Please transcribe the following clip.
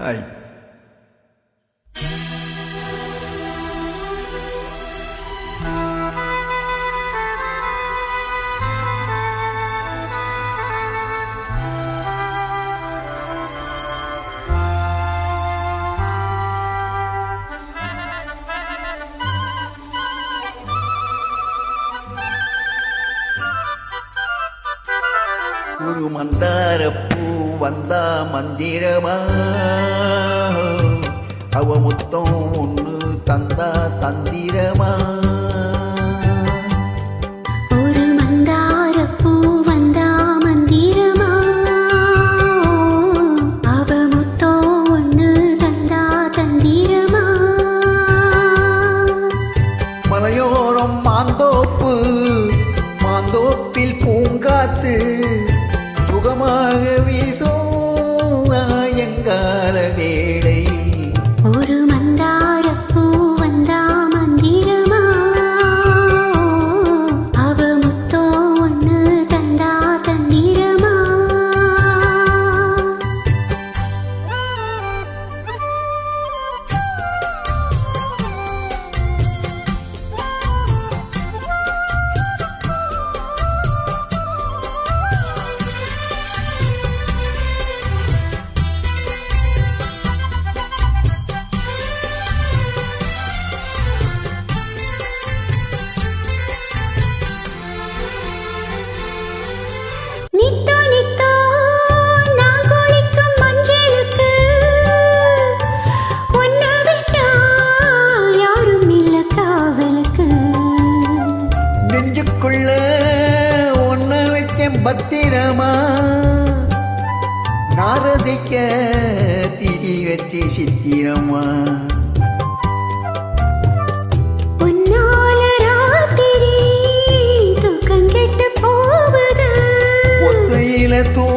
Hi. ஒரு மந்தாரப்பூ வந்தா மந்திரமா, அவ முத்தம் ஒன்று தந்தா தந்திரமா. ஒரு மந்தாரப்பூ வந்தா மந்திரமா, அவ முத்தம் ஒன்று தந்தா தந்திரமா. மலையோரம் மாந்தோப்பு, மாந்தோப்பில் பூங்காத்து சுகமாக வீசும் எங்கால வேளை. ஒரு மந்தாரப்பூ வந்தா மந்திரமா, அவ முத்தோ ஒன்று தந்தா தந்திரமா. நித்தோ நித்தோ நான் குளிக்கும் மஞ்சளுக்கு உன்னை விட்டா யாரும் இல்ல காவலுக்கு. நெஞ்சுக்குள்ள ஒன்ன வைக்க பத்திரமா, நாரதிக்க திரி வச்சு சித்திரமா. உன்னால ராத்திரி தூக்கம் கெட்டு போகுது, ஒத்தையில தூ